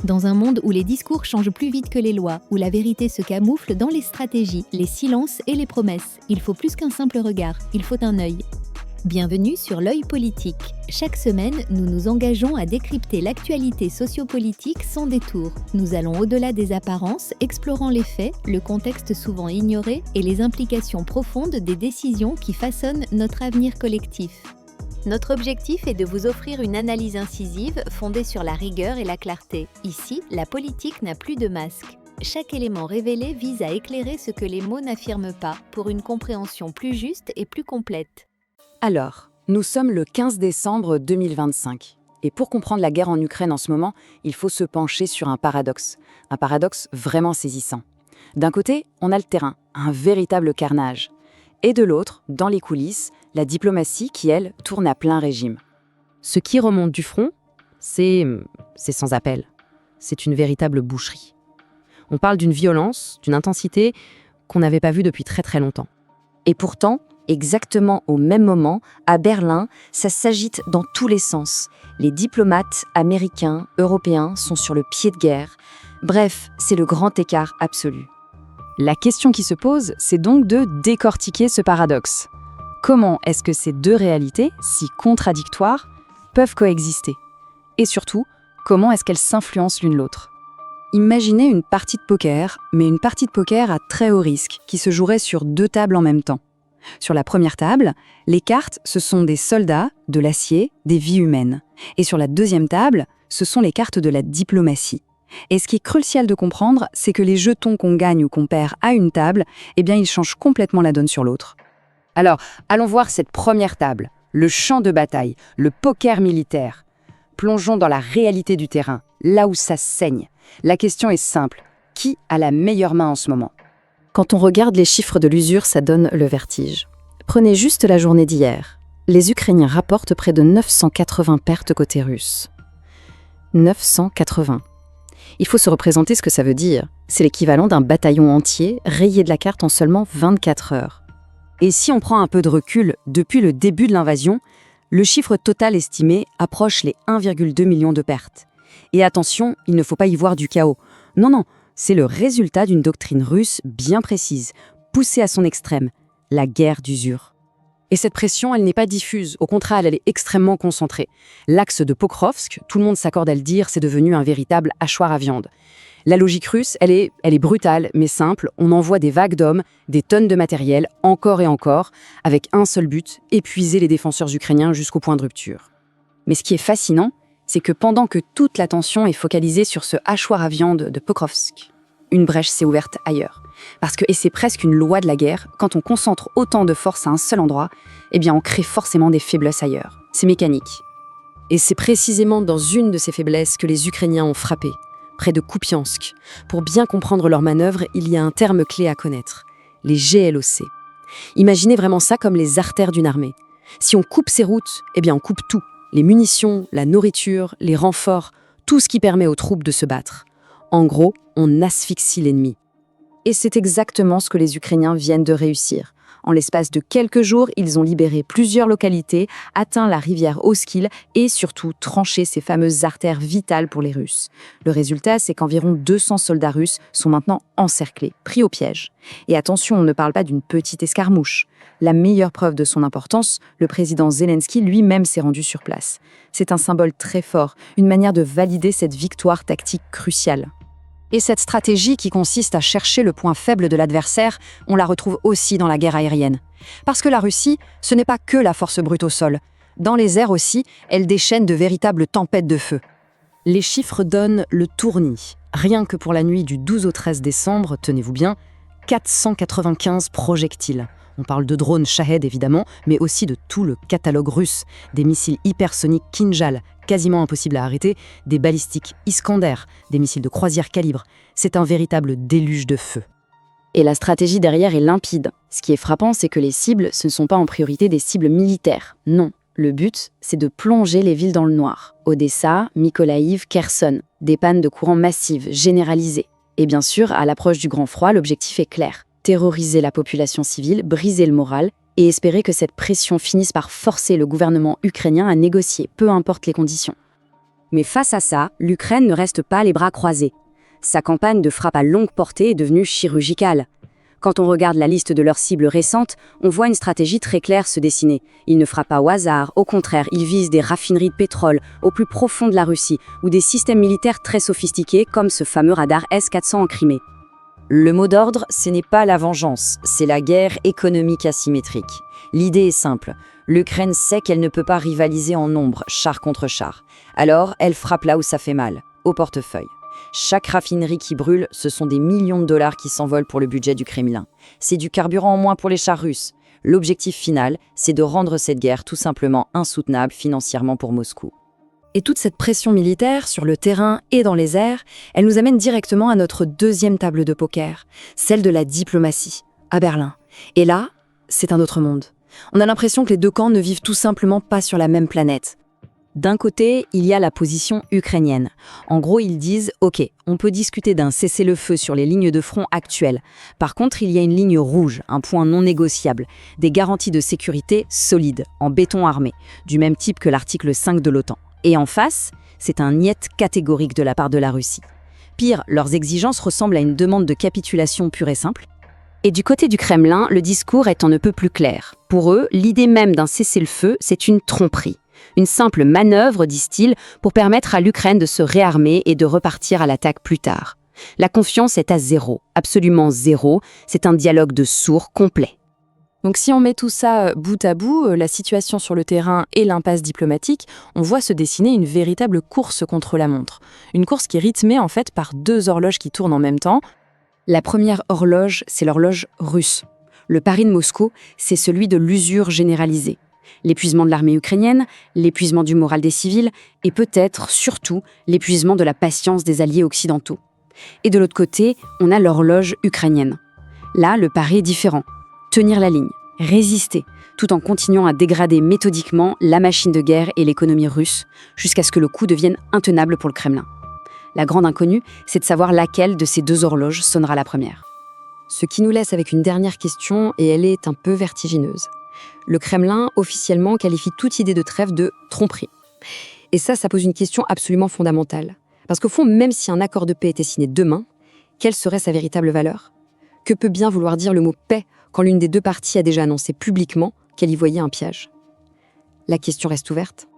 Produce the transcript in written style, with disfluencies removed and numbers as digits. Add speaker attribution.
Speaker 1: Dans un monde où les discours changent plus vite que les lois, où la vérité se camoufle dans les stratégies, les silences et les promesses, il faut plus qu'un simple regard, il faut un œil. Bienvenue sur l'œil politique. Chaque semaine, nous nous engageons à décrypter l'actualité sociopolitique sans détour. Nous allons au-delà des apparences, explorant les faits, le contexte souvent ignoré et les implications profondes des décisions qui façonnent notre avenir collectif. Notre objectif est de vous offrir une analyse incisive fondée sur la rigueur et la clarté. Ici, la politique n'a plus de masque. Chaque élément révélé vise à éclairer ce que les mots n'affirment pas, pour une compréhension plus juste et plus complète.
Speaker 2: Alors, nous sommes le 15 décembre 2025. Et pour comprendre la guerre en Ukraine en ce moment, il faut se pencher sur un paradoxe vraiment saisissant. D'un côté, on a le terrain, un véritable carnage. Et de l'autre, dans les coulisses, la diplomatie qui, elle, tourne à plein régime.
Speaker 3: Ce qui remonte du front, c'est sans appel. C'est une véritable boucherie. On parle d'une violence, d'une intensité qu'on n'avait pas vue depuis très très longtemps.
Speaker 2: Et pourtant, exactement au même moment, à Berlin, ça s'agite dans tous les sens. Les diplomates américains, européens sont sur le pied de guerre. Bref, c'est le grand écart absolu. La question qui se pose, c'est donc de décortiquer ce paradoxe. Comment est-ce que ces deux réalités, si contradictoires, peuvent coexister? Et surtout, comment est-ce qu'elles s'influencent l'une l'autre? Imaginez une partie de poker, mais une partie de poker à très haut risque, qui se jouerait sur deux tables en même temps. Sur la première table, les cartes, ce sont des soldats, de l'acier, des vies humaines. Et sur la deuxième table, ce sont les cartes de la diplomatie. Et ce qui est crucial de comprendre, c'est que les jetons qu'on gagne ou qu'on perd à une table, ils changent complètement la donne sur l'autre. Alors, allons voir cette première table, le champ de bataille, le poker militaire. Plongeons dans la réalité du terrain, là où ça saigne. La question est simple, qui a la meilleure main en ce moment?
Speaker 3: Quand on regarde les chiffres de l'usure, ça donne le vertige. Prenez juste la journée d'hier. Les Ukrainiens rapportent près de 980 pertes côté russe. 980. Il faut se représenter ce que ça veut dire. C'est l'équivalent d'un bataillon entier rayé de la carte en seulement 24 heures.
Speaker 2: Et si on prend un peu de recul, depuis le début de l'invasion, le chiffre total estimé approche les 1,2 million de pertes. Et attention, il ne faut pas y voir du chaos. Non, c'est le résultat d'une doctrine russe bien précise, poussée à son extrême, la guerre d'usure. Et cette pression, elle n'est pas diffuse, au contraire, elle est extrêmement concentrée. L'axe de Pokrovsk, tout le monde s'accorde à le dire, c'est devenu un véritable hachoir à viande. La logique russe, elle est brutale, mais simple. On envoie des vagues d'hommes, des tonnes de matériel, encore et encore, avec un seul but, épuiser les défenseurs ukrainiens jusqu'au point de rupture. Mais ce qui est fascinant, c'est que pendant que toute l'attention est focalisée sur ce hachoir à viande de Pokrovsk, une brèche s'est ouverte ailleurs. Parce que, et c'est presque une loi de la guerre, quand on concentre autant de force à un seul endroit, on crée forcément des faiblesses ailleurs. C'est mécanique.
Speaker 3: Et c'est précisément dans une de ces faiblesses que les Ukrainiens ont frappé, près de Kupiansk. Pour bien comprendre leur manœuvre, il y a un terme clé à connaître, les GLOC. Imaginez vraiment ça comme les artères d'une armée. Si on coupe ces routes, on coupe tout. Les munitions, la nourriture, les renforts, tout ce qui permet aux troupes de se battre. En gros, on asphyxie l'ennemi. Et c'est exactement ce que les Ukrainiens viennent de réussir. En l'espace de quelques jours, ils ont libéré plusieurs localités, atteint la rivière Oskil et surtout tranché ces fameuses artères vitales pour les Russes. Le résultat, c'est qu'environ 200 soldats russes sont maintenant encerclés, pris au piège. Et attention, on ne parle pas d'une petite escarmouche. La meilleure preuve de son importance, le président Zelensky lui-même s'est rendu sur place. C'est un symbole très fort, une manière de valider cette victoire tactique cruciale.
Speaker 2: Et cette stratégie qui consiste à chercher le point faible de l'adversaire, on la retrouve aussi dans la guerre aérienne. Parce que la Russie, ce n'est pas que la force brute au sol. Dans les airs aussi, elle déchaîne de véritables tempêtes de feu.
Speaker 3: Les chiffres donnent le tournis. Rien que pour la nuit du 12 au 13 décembre, tenez-vous bien, 495 projectiles. On parle de drones Shahed évidemment, mais aussi de tout le catalogue russe, des missiles hypersoniques Kinjal, quasiment impossibles à arrêter, des balistiques Iskander, des missiles de croisière calibre. C'est un véritable déluge de feu.
Speaker 2: Et la stratégie derrière est limpide. Ce qui est frappant, c'est que les cibles, ce ne sont pas en priorité des cibles militaires. Non, le but, c'est de plonger les villes dans le noir. Odessa, Mykolaïv, Kherson, des pannes de courant massives, généralisées. Et bien sûr, à l'approche du grand froid, l'objectif est clair. Terroriser la population civile, briser le moral et espérer que cette pression finisse par forcer le gouvernement ukrainien à négocier, peu importe les conditions. Mais face à ça, l'Ukraine ne reste pas les bras croisés. Sa campagne de frappe à longue portée est devenue chirurgicale. Quand on regarde la liste de leurs cibles récentes, on voit une stratégie très claire se dessiner. Ils ne frappent pas au hasard, au contraire, ils visent des raffineries de pétrole au plus profond de la Russie, ou des systèmes militaires très sophistiqués comme ce fameux radar S-400 en Crimée.
Speaker 3: Le mot d'ordre, ce n'est pas la vengeance, c'est la guerre économique asymétrique. L'idée est simple, l'Ukraine sait qu'elle ne peut pas rivaliser en nombre, char contre char. Alors, elle frappe là où ça fait mal, au portefeuille. Chaque raffinerie qui brûle, ce sont des millions de dollars qui s'envolent pour le budget du Kremlin. C'est du carburant en moins pour les chars russes. L'objectif final, c'est de rendre cette guerre tout simplement insoutenable financièrement pour Moscou. Et toute cette pression militaire sur le terrain et dans les airs, elle nous amène directement à notre deuxième table de poker, celle de la diplomatie, à Berlin. Et là, c'est un autre monde. On a l'impression que les deux camps ne vivent tout simplement pas sur la même planète. D'un côté, il y a la position ukrainienne. En gros, ils disent « Ok, on peut discuter d'un cessez-le-feu sur les lignes de front actuelles. Par contre, il y a une ligne rouge, un point non négociable, des garanties de sécurité solides, en béton armé, du même type que l'article 5 de l'OTAN. Et en face, c'est un niet catégorique de la part de la Russie. Pire, leurs exigences ressemblent à une demande de capitulation pure et simple. Et du côté du Kremlin, le discours est on ne peut plus clair. Pour eux, l'idée même d'un cessez-le-feu, c'est une tromperie. Une simple manœuvre, disent-ils, pour permettre à l'Ukraine de se réarmer et de repartir à l'attaque plus tard. La confiance est à zéro, absolument zéro, c'est un dialogue de sourds complet. Donc si on met tout ça bout à bout, la situation sur le terrain et l'impasse diplomatique, on voit se dessiner une véritable course contre la montre. Une course qui est rythmée en fait par deux horloges qui tournent en même temps. La première horloge, c'est l'horloge russe. Le pari de Moscou, c'est celui de l'usure généralisée. L'épuisement de l'armée ukrainienne, l'épuisement du moral des civils et peut-être, surtout, l'épuisement de la patience des alliés occidentaux. Et de l'autre côté, on a l'horloge ukrainienne. Là, le pari est différent. Tenir la ligne, résister, tout en continuant à dégrader méthodiquement la machine de guerre et l'économie russe, jusqu'à ce que le coup devienne intenable pour le Kremlin. La grande inconnue, c'est de savoir laquelle de ces deux horloges sonnera la première. Ce qui nous laisse avec une dernière question, et elle est un peu vertigineuse. Le Kremlin, officiellement, qualifie toute idée de trêve de tromperie. Et ça pose une question absolument fondamentale. Parce qu'au fond, même si un accord de paix était signé demain, quelle serait sa véritable valeur ? Que peut bien vouloir dire le mot « paix » quand l'une des deux parties a déjà annoncé publiquement qu'elle y voyait un piège ? La question reste ouverte.